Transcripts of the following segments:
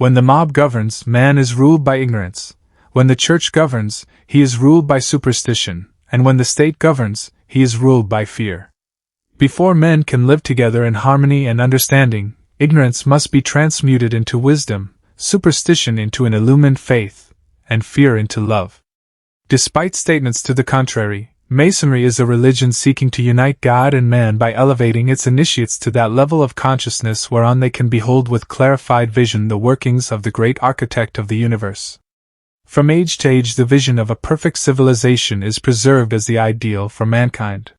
When the mob governs, man is ruled by ignorance. When the church governs, he is ruled by superstition, and when the state governs, he is ruled by fear. Before men can live together in harmony and understanding, ignorance must be transmuted into wisdom, superstition into an illumined faith, and fear into love. Despite statements to the contrary, Masonry is a religion seeking to unite God and man by elevating its initiates to that level of consciousness whereon they can behold with clarified vision the workings of the great architect of the universe. From age to age, the vision of a perfect civilization is preserved as the ideal for mankind.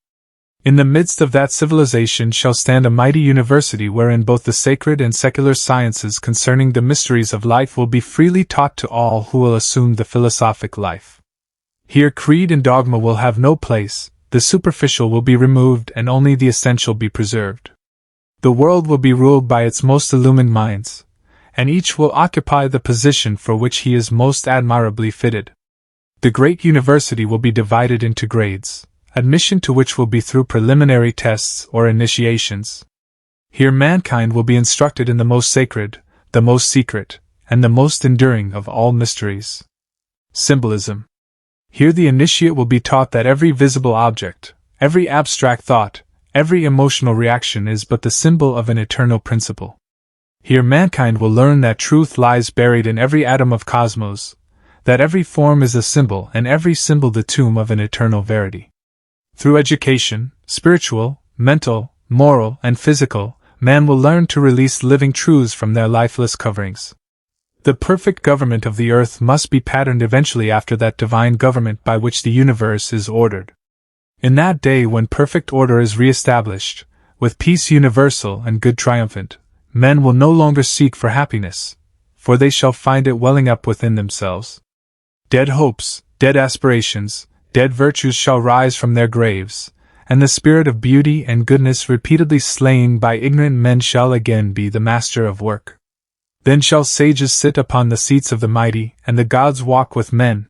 In the midst of that civilization shall stand a mighty university wherein both the sacred and secular sciences concerning the mysteries of life will be freely taught to all who will assume the philosophic life. Here creed and dogma will have no place, the superficial will be removed and only the essential be preserved. The world will be ruled by its most illumined minds, and each will occupy the position for which he is most admirably fitted. The great university will be divided into grades, admission to which will be through preliminary tests or initiations. Here mankind will be instructed in the most sacred, the most secret, and the most enduring of all mysteries. Symbolism. Here the initiate will be taught that every visible object, every abstract thought, every emotional reaction is but the symbol of an eternal principle. Here mankind will learn that truth lies buried in every atom of cosmos, that every form is a symbol and every symbol the tomb of an eternal verity. Through education, spiritual, mental, moral, and physical, man will learn to release living truths from their lifeless coverings. The perfect government of the earth must be patterned eventually after that divine government by which the universe is ordered. In that day when perfect order is re-established, with peace universal and good triumphant, men will no longer seek for happiness, for they shall find it welling up within themselves. Dead hopes, dead aspirations, dead virtues shall rise from their graves, and the spirit of beauty and goodness repeatedly slain by ignorant men shall again be the master of work. Then shall sages sit upon the seats of the mighty, and the gods walk with men.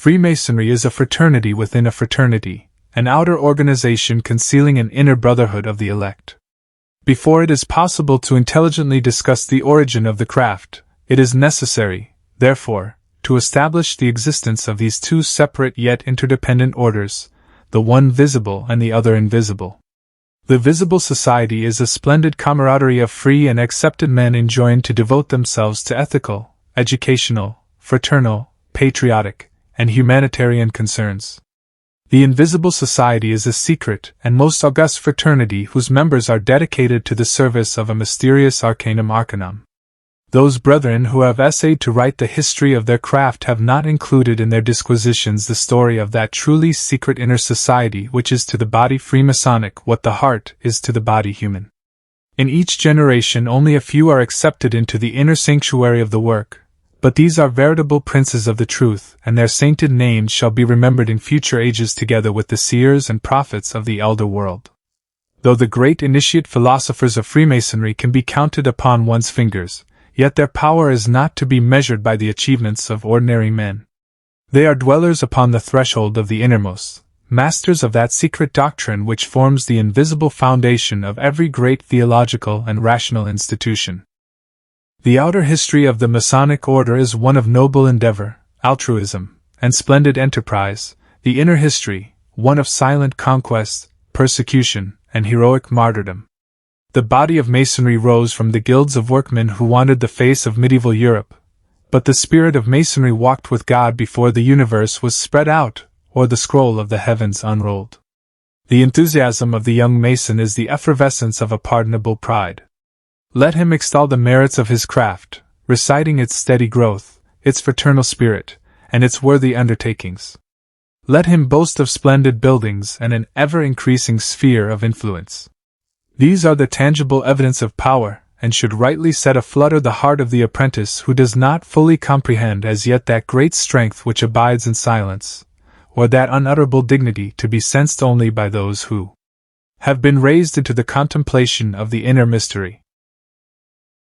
Freemasonry is a fraternity within a fraternity, an outer organization concealing an inner brotherhood of the elect. Before it is possible to intelligently discuss the origin of the craft, it is necessary, therefore, to establish the existence of these two separate yet interdependent orders, the one visible and the other invisible. The visible society is a splendid camaraderie of free and accepted men enjoined to devote themselves to ethical, educational, fraternal, patriotic, and humanitarian concerns. The invisible society is a secret and most august fraternity whose members are dedicated to the service of a mysterious arcanum. Those brethren who have essayed to write the history of their craft have not included in their disquisitions the story of that truly secret inner society which is to the body Freemasonic what the heart is to the body human. In each generation only a few are accepted into the inner sanctuary of the work, but these are veritable princes of the truth, and their sainted names shall be remembered in future ages together with the seers and prophets of the elder world. Though the great initiate philosophers of Freemasonry can be counted upon one's fingers, yet their power is not to be measured by the achievements of ordinary men. They are dwellers upon the threshold of the innermost, masters of that secret doctrine which forms the invisible foundation of every great theological and rational institution. The outer history of the Masonic order is one of noble endeavor, altruism, and splendid enterprise, the inner history, one of silent conquest, persecution, and heroic martyrdom. The body of Masonry rose from the guilds of workmen who wanted the face of medieval Europe, but the spirit of Masonry walked with God before the universe was spread out, or the scroll of the heavens unrolled. The enthusiasm of the young Mason is the effervescence of a pardonable pride. Let him extol the merits of his craft, reciting its steady growth, its fraternal spirit, and its worthy undertakings. Let him boast of splendid buildings and an ever-increasing sphere of influence. These are the tangible evidence of power, and should rightly set aflutter the heart of the apprentice who does not fully comprehend as yet that great strength which abides in silence, or that unutterable dignity to be sensed only by those who have been raised into the contemplation of the inner mystery.